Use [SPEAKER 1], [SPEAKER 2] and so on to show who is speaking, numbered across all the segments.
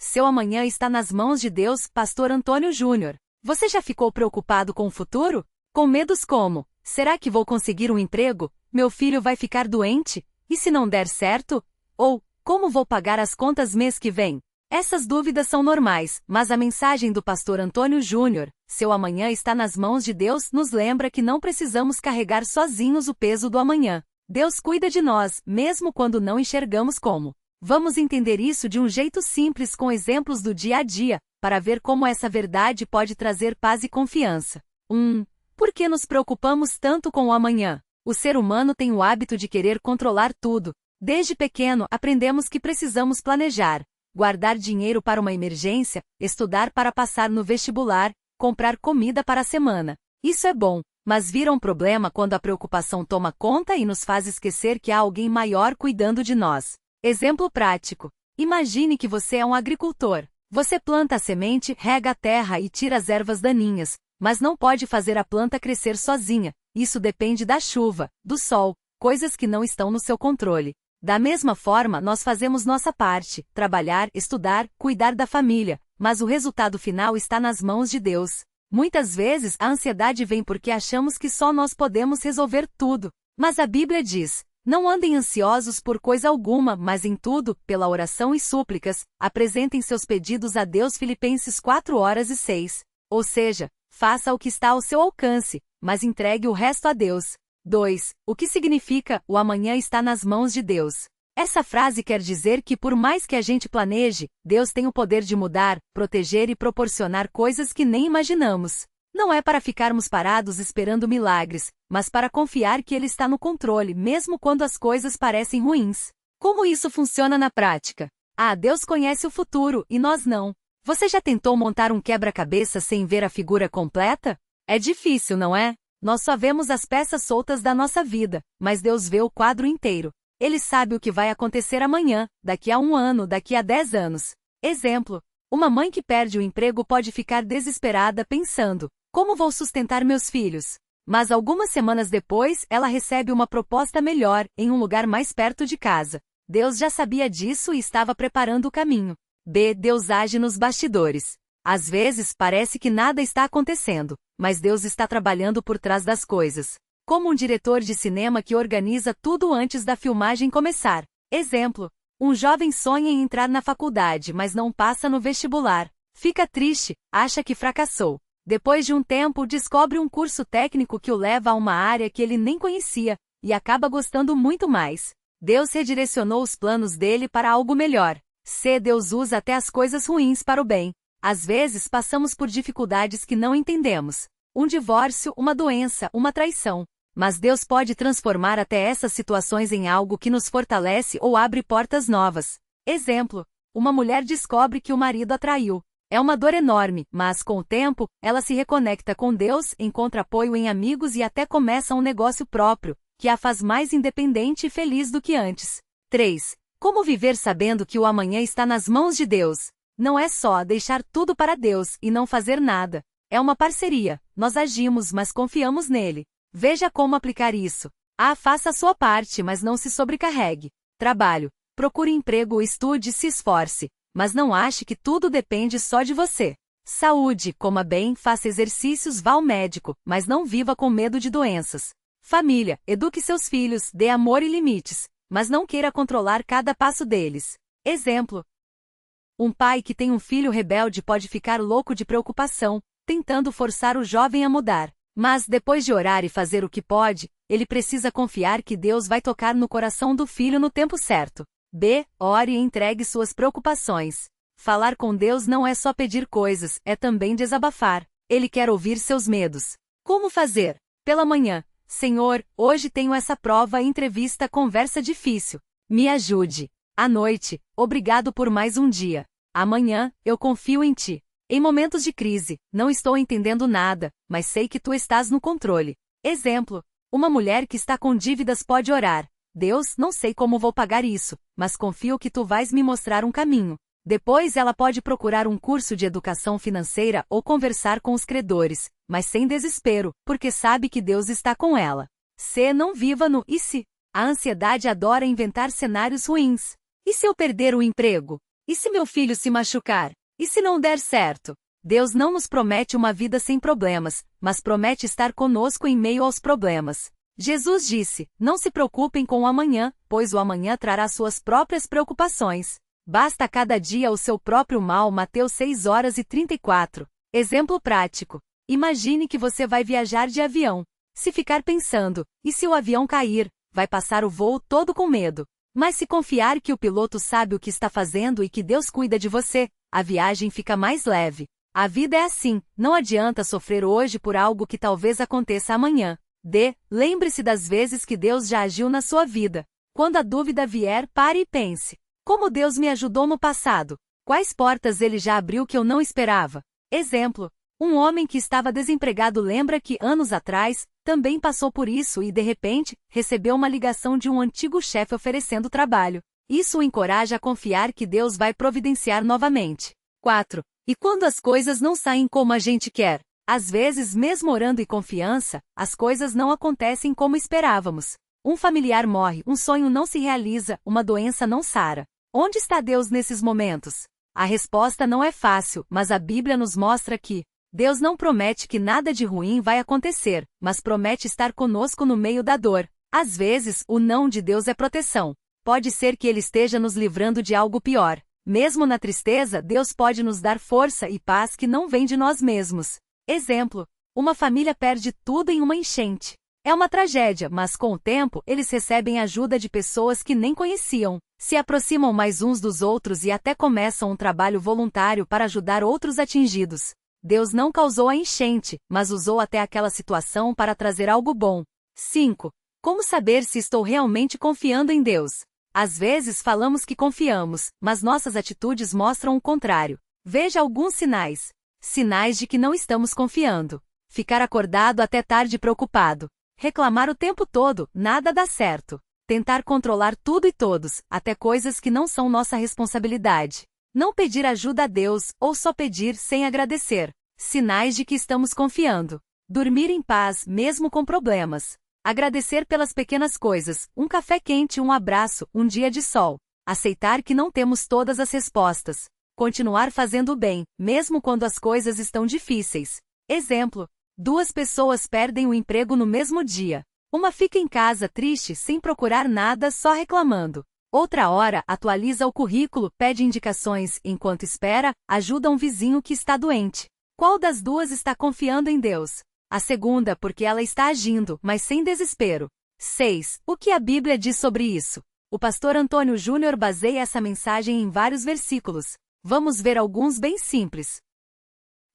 [SPEAKER 1] Seu amanhã está nas mãos de Deus, Pastor Antônio Júnior. Você já ficou preocupado com o futuro? Com medos como: será que vou conseguir um emprego? Meu filho vai ficar doente? E se não der certo? Ou, como vou pagar as contas mês que vem? Essas dúvidas são normais, mas a mensagem do Pastor Antônio Júnior, seu amanhã está nas mãos de Deus, nos lembra que não precisamos carregar sozinhos o peso do amanhã. Deus cuida de nós, mesmo quando não enxergamos como. Vamos entender isso de um jeito simples com exemplos do dia a dia, para ver como essa verdade pode trazer paz e confiança. 1. Por que nos preocupamos tanto com o amanhã? O ser humano tem o hábito de querer controlar tudo. Desde pequeno, aprendemos que precisamos planejar, guardar dinheiro para uma emergência, estudar para passar no vestibular, comprar comida para a semana. Isso é bom, mas vira um problema quando a preocupação toma conta e nos faz esquecer que há alguém maior cuidando de nós. Exemplo prático. Imagine que você é um agricultor. Você planta a semente, rega a terra e tira as ervas daninhas, mas não pode fazer a planta crescer sozinha. Isso depende da chuva, do sol, coisas que não estão no seu controle. Da mesma forma, nós fazemos nossa parte, trabalhar, estudar, cuidar da família, mas o resultado final está nas mãos de Deus. Muitas vezes, a ansiedade vem porque achamos que só nós podemos resolver tudo. Mas a Bíblia diz: não andem ansiosos por coisa alguma, mas em tudo, pela oração e súplicas, apresentem seus pedidos a Deus. Filipenses 4:6. Ou seja, faça o que está ao seu alcance, mas entregue o resto a Deus. 2. O que significa: o amanhã está nas mãos de Deus? Essa frase quer dizer que por mais que a gente planeje, Deus tem o poder de mudar, proteger e proporcionar coisas que nem imaginamos. Não é para ficarmos parados esperando milagres, mas para confiar que Ele está no controle, mesmo quando as coisas parecem ruins. Como isso funciona na prática? Deus conhece o futuro, e nós não. Você já tentou montar um quebra-cabeça sem ver a figura completa? É difícil, não é? Nós só vemos as peças soltas da nossa vida, mas Deus vê o quadro inteiro. Ele sabe o que vai acontecer amanhã, daqui a 1 ano, daqui a 10 anos. Exemplo: uma mãe que perde o emprego pode ficar desesperada pensando: como vou sustentar meus filhos? Mas algumas semanas depois, ela recebe uma proposta melhor, em um lugar mais perto de casa. Deus já sabia disso e estava preparando o caminho. B. Deus age nos bastidores. Às vezes, parece que nada está acontecendo, mas Deus está trabalhando por trás das coisas. Como um diretor de cinema que organiza tudo antes da filmagem começar. Exemplo: um jovem sonha em entrar na faculdade, mas não passa no vestibular. Fica triste, acha que fracassou. Depois de um tempo, descobre um curso técnico que o leva a uma área que ele nem conhecia, e acaba gostando muito mais. Deus redirecionou os planos dele para algo melhor. C. Deus usa até as coisas ruins para o bem. Às vezes passamos por dificuldades que não entendemos. Um divórcio, uma doença, uma traição. Mas Deus pode transformar até essas situações em algo que nos fortalece ou abre portas novas. Exemplo: uma mulher descobre que o marido a traiu. É uma dor enorme, mas com o tempo, ela se reconecta com Deus, encontra apoio em amigos e até começa um negócio próprio, que a faz mais independente e feliz do que antes. 3. Como viver sabendo que o amanhã está nas mãos de Deus? Não é só deixar tudo para Deus e não fazer nada. É uma parceria. Nós agimos, mas confiamos nele. Veja como aplicar isso. Faça a sua parte, mas não se sobrecarregue. Trabalho. Procure emprego, estude, se esforce. Mas não ache que tudo depende só de você. Saúde. Coma bem, faça exercícios, vá ao médico, mas não viva com medo de doenças. Família. Eduque seus filhos, dê amor e limites, mas não queira controlar cada passo deles. Exemplo: um pai que tem um filho rebelde pode ficar louco de preocupação, tentando forçar o jovem a mudar. Mas, depois de orar e fazer o que pode, ele precisa confiar que Deus vai tocar no coração do filho no tempo certo. B. Ore e entregue suas preocupações. Falar com Deus não é só pedir coisas, é também desabafar. Ele quer ouvir seus medos. Como fazer? Pela manhã: Senhor, hoje tenho essa prova, entrevista, conversa difícil. Me ajude. À noite: obrigado por mais um dia. Amanhã, eu confio em ti. Em momentos de crise: não estou entendendo nada, mas sei que tu estás no controle. Exemplo: uma mulher que está com dívidas pode orar: Deus, não sei como vou pagar isso, mas confio que tu vais me mostrar um caminho. Depois ela pode procurar um curso de educação financeira ou conversar com os credores, mas sem desespero, porque sabe que Deus está com ela. C. Não viva no "e se". A ansiedade adora inventar cenários ruins. E se eu perder o emprego? E se meu filho se machucar? E se não der certo? Deus não nos promete uma vida sem problemas, mas promete estar conosco em meio aos problemas. Jesus disse: não se preocupem com o amanhã, pois o amanhã trará suas próprias preocupações. Basta a cada dia o seu próprio mal. Mateus 6:34. Exemplo prático. Imagine que você vai viajar de avião. Se ficar pensando, e se o avião cair, vai passar o voo todo com medo. Mas se confiar que o piloto sabe o que está fazendo e que Deus cuida de você, a viagem fica mais leve. A vida é assim, não adianta sofrer hoje por algo que talvez aconteça amanhã. Lembre-se das vezes que Deus já agiu na sua vida. Quando a dúvida vier, pare e pense: como Deus me ajudou no passado? Quais portas Ele já abriu que eu não esperava? Exemplo: um homem que estava desempregado lembra que, anos atrás, também passou por isso e, de repente, recebeu uma ligação de um antigo chefe oferecendo trabalho. Isso o encoraja a confiar que Deus vai providenciar novamente. 4. E quando as coisas não saem como a gente quer? Às vezes, mesmo orando e confiança, as coisas não acontecem como esperávamos. Um familiar morre, um sonho não se realiza, uma doença não sara. Onde está Deus nesses momentos? A resposta não é fácil, mas a Bíblia nos mostra que Deus não promete que nada de ruim vai acontecer, mas promete estar conosco no meio da dor. Às vezes, o não de Deus é proteção. Pode ser que Ele esteja nos livrando de algo pior. Mesmo na tristeza, Deus pode nos dar força e paz que não vem de nós mesmos. Exemplo: uma família perde tudo em uma enchente. É uma tragédia, mas com o tempo, eles recebem ajuda de pessoas que nem conheciam, se aproximam mais uns dos outros e até começam um trabalho voluntário para ajudar outros atingidos. Deus não causou a enchente, mas usou até aquela situação para trazer algo bom. 5. Como saber se estou realmente confiando em Deus? Às vezes falamos que confiamos, mas nossas atitudes mostram o contrário. Veja alguns sinais. Sinais de que não estamos confiando. Ficar acordado até tarde preocupado. Reclamar o tempo todo, nada dá certo. Tentar controlar tudo e todos, até coisas que não são nossa responsabilidade. Não pedir ajuda a Deus, ou só pedir sem agradecer. Sinais de que estamos confiando. Dormir em paz, mesmo com problemas. Agradecer pelas pequenas coisas, um café quente, um abraço, um dia de sol. Aceitar que não temos todas as respostas. Continuar fazendo o bem, mesmo quando as coisas estão difíceis. Exemplo: 2 pessoas perdem o emprego no mesmo dia. Uma fica em casa triste, sem procurar nada, só reclamando. Outra hora, atualiza o currículo, pede indicações, enquanto espera, ajuda um vizinho que está doente. Qual das duas está confiando em Deus? A segunda, porque ela está agindo, mas sem desespero. 6. O que a Bíblia diz sobre isso? O pastor Antônio Júnior baseia essa mensagem em vários versículos. Vamos ver alguns bem simples.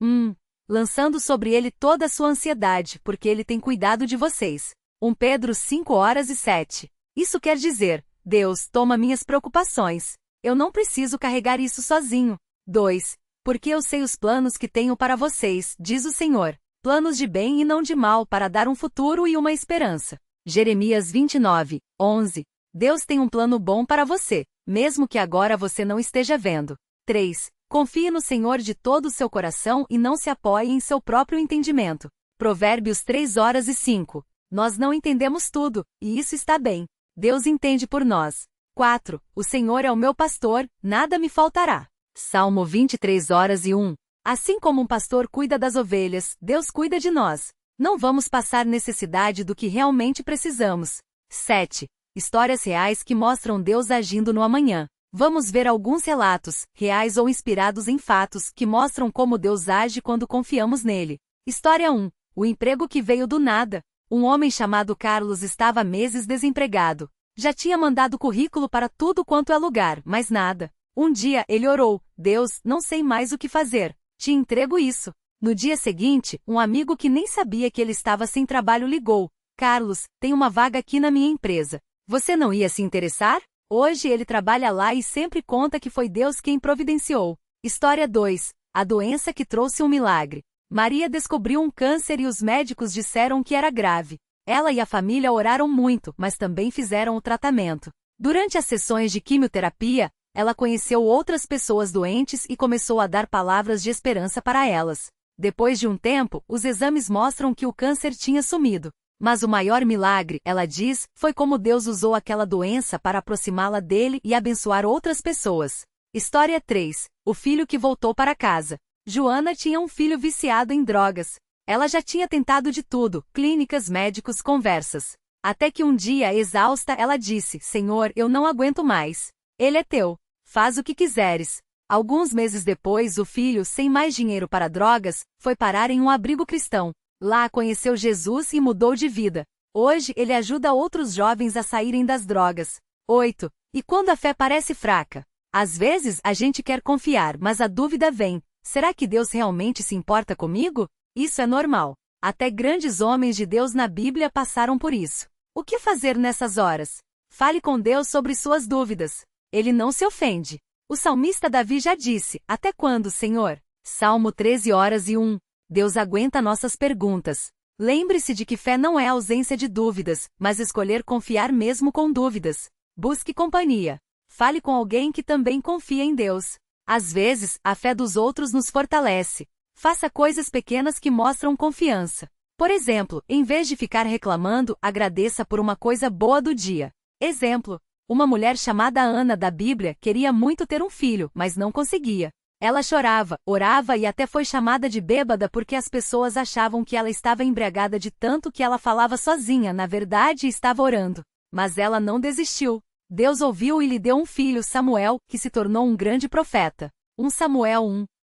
[SPEAKER 1] 1. Lançando sobre ele toda a sua ansiedade, porque ele tem cuidado de vocês. 1 Pedro 5:7. Isso quer dizer: Deus toma minhas preocupações. Eu não preciso carregar isso sozinho. 2. Porque eu sei os planos que tenho para vocês, diz o Senhor. Planos de bem e não de mal, para dar um futuro e uma esperança. Jeremias 29:11. Deus tem um plano bom para você, mesmo que agora você não esteja vendo. 3. Confie no Senhor de todo o seu coração e não se apoie em seu próprio entendimento. Provérbios 3:5. Nós não entendemos tudo, e isso está bem. Deus entende por nós. 4. O Senhor é o meu pastor, nada me faltará. Salmo 23:1. Assim como um pastor cuida das ovelhas, Deus cuida de nós. Não vamos passar necessidade do que realmente precisamos. 7. Histórias reais que mostram Deus agindo no amanhã. Vamos ver alguns relatos, reais ou inspirados em fatos, que mostram como Deus age quando confiamos nele. História 1. O emprego que veio do nada. Um homem chamado Carlos estava há meses desempregado. Já tinha mandado currículo para tudo quanto é lugar, mas nada. Um dia ele orou: Deus, não sei mais o que fazer. Te entrego isso. No dia seguinte, um amigo que nem sabia que ele estava sem trabalho ligou: Carlos, tem uma vaga aqui na minha empresa. Você não ia se interessar? Hoje ele trabalha lá e sempre conta que foi Deus quem providenciou. História 2. A doença que trouxe um milagre. Maria descobriu um câncer e os médicos disseram que era grave. Ela e a família oraram muito, mas também fizeram o tratamento. Durante as sessões de quimioterapia, ela conheceu outras pessoas doentes e começou a dar palavras de esperança para elas. Depois de um tempo, os exames mostram que o câncer tinha sumido. Mas o maior milagre, ela diz, foi como Deus usou aquela doença para aproximá-la dele e abençoar outras pessoas. História 3. O filho que voltou para casa. Joana tinha um filho viciado em drogas. Ela já tinha tentado de tudo, clínicas, médicos, conversas. Até que um dia, exausta, ela disse: Senhor, eu não aguento mais. Ele é teu. Faz o que quiseres. Alguns meses depois, o filho, sem mais dinheiro para drogas, foi parar em um abrigo cristão. Lá conheceu Jesus e mudou de vida. Hoje, ele ajuda outros jovens a saírem das drogas. 8. E quando a fé parece fraca? Às vezes, a gente quer confiar, mas a dúvida vem. Será que Deus realmente se importa comigo? Isso é normal. Até grandes homens de Deus na Bíblia passaram por isso. O que fazer nessas horas? Fale com Deus sobre suas dúvidas. Ele não se ofende. O salmista Davi já disse: Até quando, Senhor? Salmo 13:1. Deus aguenta nossas perguntas. Lembre-se de que fé não é ausência de dúvidas, mas escolher confiar mesmo com dúvidas. Busque companhia. Fale com alguém que também confia em Deus. Às vezes, a fé dos outros nos fortalece. Faça coisas pequenas que mostram confiança. Por exemplo, em vez de ficar reclamando, agradeça por uma coisa boa do dia. Exemplo: uma mulher chamada Ana da Bíblia queria muito ter um filho, mas não conseguia. Ela chorava, orava e até foi chamada de bêbada porque as pessoas achavam que ela estava embriagada de tanto que ela falava sozinha, na verdade estava orando. Mas ela não desistiu. Deus ouviu e lhe deu um filho, Samuel, que se tornou um grande profeta. 1 Samuel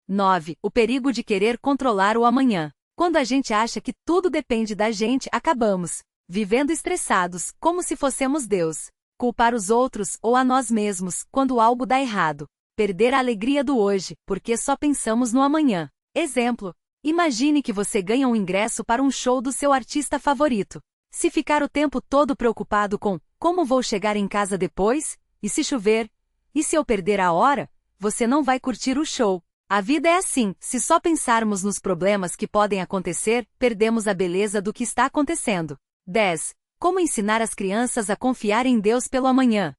[SPEAKER 1] 1:9. O perigo de querer controlar o amanhã. Quando a gente acha que tudo depende da gente, acabamos vivendo estressados, como se fossemos Deus. Culpar os outros ou a nós mesmos quando algo dá errado. Perder a alegria do hoje, porque só pensamos no amanhã. Exemplo: imagine que você ganha um ingresso para um show do seu artista favorito. Se ficar o tempo todo preocupado com como vou chegar em casa depois, e se chover, e se eu perder a hora, você não vai curtir o show. A vida é assim: se só pensarmos nos problemas que podem acontecer, perdemos a beleza do que está acontecendo. 10. Como ensinar as crianças a confiar em Deus pelo amanhã?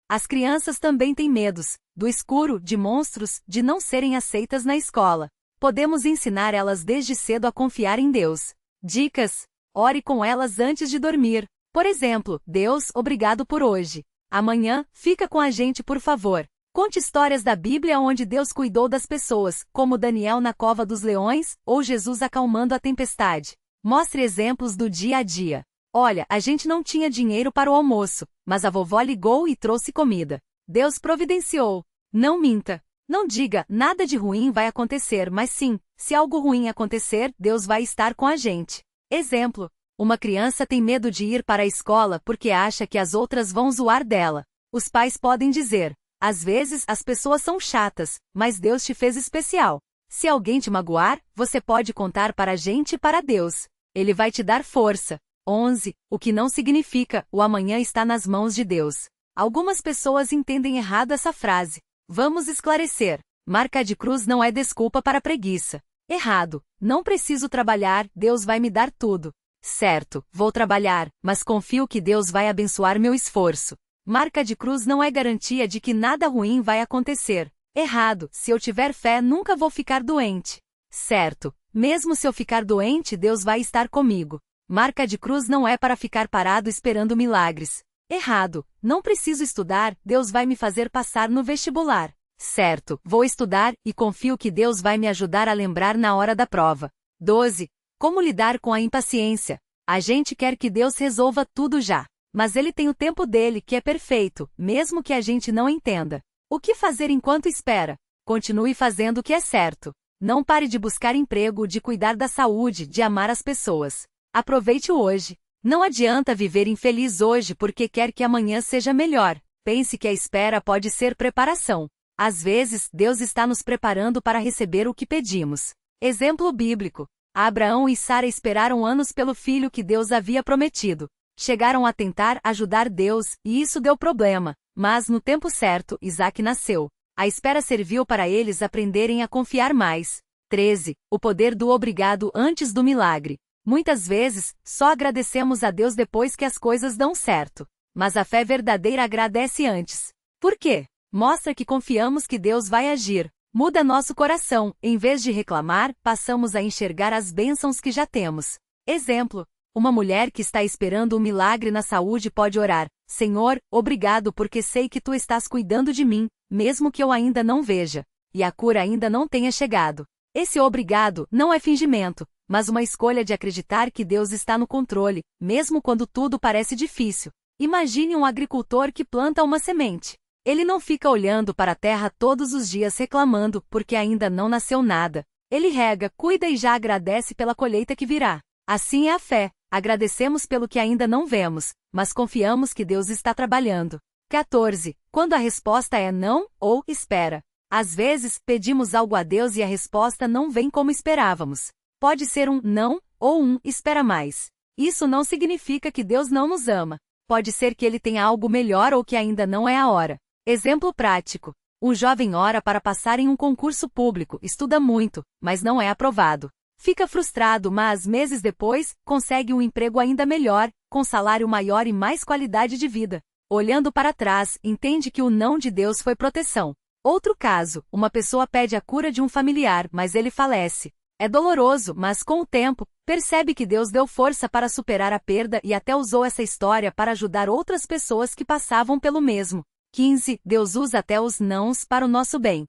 [SPEAKER 1] As crianças também têm medos, do escuro, de monstros, de não serem aceitas na escola. Podemos ensinar elas desde cedo a confiar em Deus. Dicas: ore com elas antes de dormir. Por exemplo: Deus, obrigado por hoje. Amanhã, fica com a gente, por favor. Conte histórias da Bíblia onde Deus cuidou das pessoas, como Daniel na cova dos leões, ou Jesus acalmando a tempestade. Mostre exemplos do dia a dia. Olha, a gente não tinha dinheiro para o almoço, mas a vovó ligou e trouxe comida. Deus providenciou. Não minta. Não diga: nada de ruim vai acontecer, mas sim, se algo ruim acontecer, Deus vai estar com a gente. Exemplo: uma criança tem medo de ir para a escola porque acha que as outras vão zoar dela. Os pais podem dizer: às vezes as pessoas são chatas, mas Deus te fez especial. Se alguém te magoar, você pode contar para a gente e para Deus. Ele vai te dar força. 11. O que não significa: o amanhã está nas mãos de Deus. Algumas pessoas entendem errado essa frase. Vamos esclarecer. Marca de cruz não é desculpa para preguiça. Errado. Não preciso trabalhar, Deus vai me dar tudo. Certo, vou trabalhar, mas confio que Deus vai abençoar meu esforço. Marca de cruz não é garantia de que nada ruim vai acontecer. Errado. Se eu tiver fé, nunca vou ficar doente. Certo. Mesmo se eu ficar doente, Deus vai estar comigo. Marca de cruz não é para ficar parado esperando milagres. Errado. Não preciso estudar, Deus vai me fazer passar no vestibular. Certo. Vou estudar, e confio que Deus vai me ajudar a lembrar na hora da prova. 12. Como lidar com a impaciência? A gente quer que Deus resolva tudo já. Mas Ele tem o tempo dele, que é perfeito, mesmo que a gente não entenda. O que fazer enquanto espera? Continue fazendo o que é certo. Não pare de buscar emprego, de cuidar da saúde, de amar as pessoas. Aproveite o hoje. Não adianta viver infeliz hoje porque quer que amanhã seja melhor. Pense que a espera pode ser preparação. Às vezes, Deus está nos preparando para receber o que pedimos. Exemplo bíblico: Abraão e Sara esperaram anos pelo filho que Deus havia prometido. Chegaram a tentar ajudar Deus, e isso deu problema. Mas no tempo certo, Isaac nasceu. A espera serviu para eles aprenderem a confiar mais. 13. O poder do obrigado antes do milagre. Muitas vezes, só agradecemos a Deus depois que as coisas dão certo. Mas a fé verdadeira agradece antes. Por quê? Mostra que confiamos que Deus vai agir. Muda nosso coração. Em vez de reclamar, passamos a enxergar as bênçãos que já temos. Exemplo: uma mulher que está esperando um milagre na saúde pode orar: Senhor, obrigado porque sei que tu estás cuidando de mim, mesmo que eu ainda não veja, e a cura ainda não tenha chegado. Esse obrigado não é fingimento, mas uma escolha de acreditar que Deus está no controle, mesmo quando tudo parece difícil. Imagine um agricultor que planta uma semente. Ele não fica olhando para a terra todos os dias reclamando porque ainda não nasceu nada. Ele rega, cuida e já agradece pela colheita que virá. Assim é a fé. Agradecemos pelo que ainda não vemos, mas confiamos que Deus está trabalhando. 14. Quando a resposta é não ou espera. Às vezes, pedimos algo a Deus e a resposta não vem como esperávamos. Pode ser um não ou um espera mais. Isso não significa que Deus não nos ama. Pode ser que ele tenha algo melhor ou que ainda não é a hora. Exemplo prático. Um jovem ora para passar em um concurso público, estuda muito, mas não é aprovado. Fica frustrado, mas meses depois, consegue um emprego ainda melhor, com salário maior e mais qualidade de vida. Olhando para trás, entende que o não de Deus foi proteção. Outro caso, uma pessoa pede a cura de um familiar, mas ele falece. É doloroso, mas com o tempo, percebe que Deus deu força para superar a perda e até usou essa história para ajudar outras pessoas que passavam pelo mesmo. 15. Deus usa até os nãos para o nosso bem.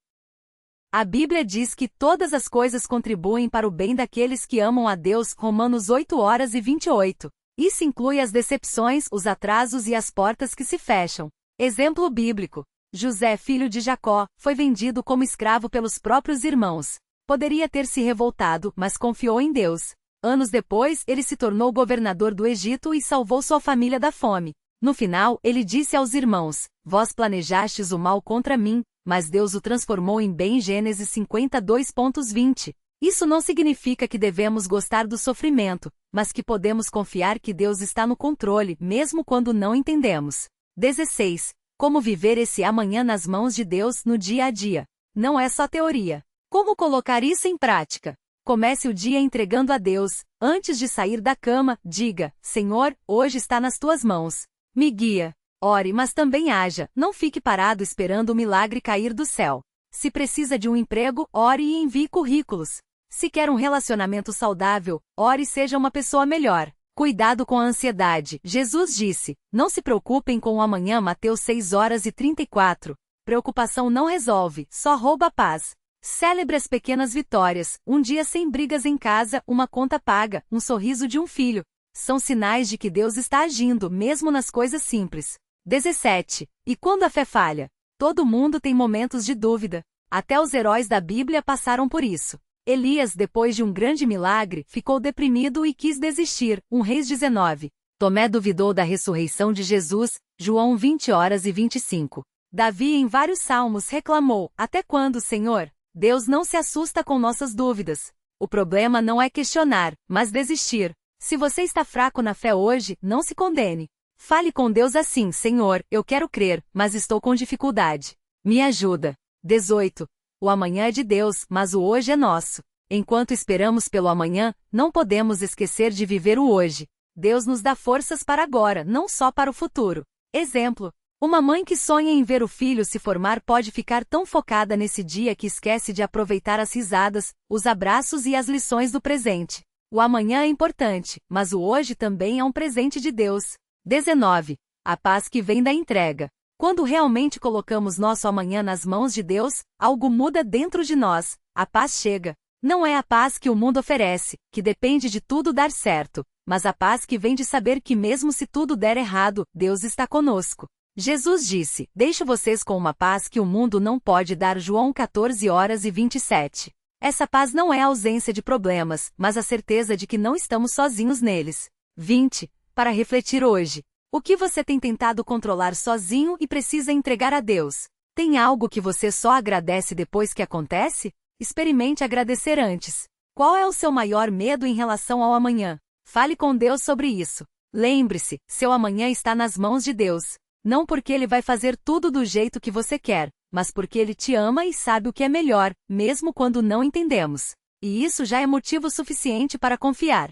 [SPEAKER 1] A Bíblia diz que todas as coisas contribuem para o bem daqueles que amam a Deus, Romanos 8:28. Isso inclui as decepções, os atrasos e as portas que se fecham. Exemplo bíblico. José, filho de Jacó, foi vendido como escravo pelos próprios irmãos. Poderia ter se revoltado, mas confiou em Deus. Anos depois, ele se tornou governador do Egito e salvou sua família da fome. No final, ele disse aos irmãos: Vós planejastes o mal contra mim, mas Deus o transformou em bem. Gênesis 52:20. Isso não significa que devemos gostar do sofrimento, mas que podemos confiar que Deus está no controle, mesmo quando não entendemos. 16. Como viver esse amanhã nas mãos de Deus no dia a dia. Não é só teoria. Como colocar isso em prática? Comece o dia entregando a Deus. Antes de sair da cama, diga: Senhor, hoje está nas tuas mãos. Me guia. Ore, mas também haja. Não fique parado esperando o milagre cair do céu. Se precisa de um emprego, ore e envie currículos. Se quer um relacionamento saudável, ore e seja uma pessoa melhor. Cuidado com a ansiedade. Jesus disse: Não se preocupem com o amanhã. Mateus 6:34. Preocupação não resolve, só rouba a paz. Celebre as pequenas vitórias. Um dia sem brigas em casa, uma conta paga, um sorriso de um filho. São sinais de que Deus está agindo, mesmo nas coisas simples. 17. E quando a fé falha? Todo mundo tem momentos de dúvida. Até os heróis da Bíblia passaram por isso. Elias, depois de um grande milagre, ficou deprimido e quis desistir. 1 Reis 19. Tomé duvidou da ressurreição de Jesus. João 20:25. Davi, em vários salmos, reclamou: Até quando, Senhor? Deus não se assusta com nossas dúvidas. O problema não é questionar, mas desistir. Se você está fraco na fé hoje, não se condene. Fale com Deus assim: Senhor, eu quero crer, mas estou com dificuldade. Me ajuda. 18. O amanhã é de Deus, mas o hoje é nosso. Enquanto esperamos pelo amanhã, não podemos esquecer de viver o hoje. Deus nos dá forças para agora, não só para o futuro. Exemplo. Uma mãe que sonha em ver o filho se formar pode ficar tão focada nesse dia que esquece de aproveitar as risadas, os abraços e as lições do presente. O amanhã é importante, mas o hoje também é um presente de Deus. 19. A paz que vem da entrega. Quando realmente colocamos nosso amanhã nas mãos de Deus, algo muda dentro de nós. A paz chega. Não é a paz que o mundo oferece, que depende de tudo dar certo, mas a paz que vem de saber que mesmo se tudo der errado, Deus está conosco. Jesus disse: Deixo vocês com uma paz que o mundo não pode dar. João 14:27. Essa paz não é a ausência de problemas, mas a certeza de que não estamos sozinhos neles. 20. Para refletir hoje. O que você tem tentado controlar sozinho e precisa entregar a Deus? Tem algo que você só agradece depois que acontece? Experimente agradecer antes. Qual é o seu maior medo em relação ao amanhã? Fale com Deus sobre isso. Lembre-se, seu amanhã está nas mãos de Deus. Não porque Ele vai fazer tudo do jeito que você quer, mas porque Ele te ama e sabe o que é melhor, mesmo quando não entendemos. E isso já é motivo suficiente para confiar.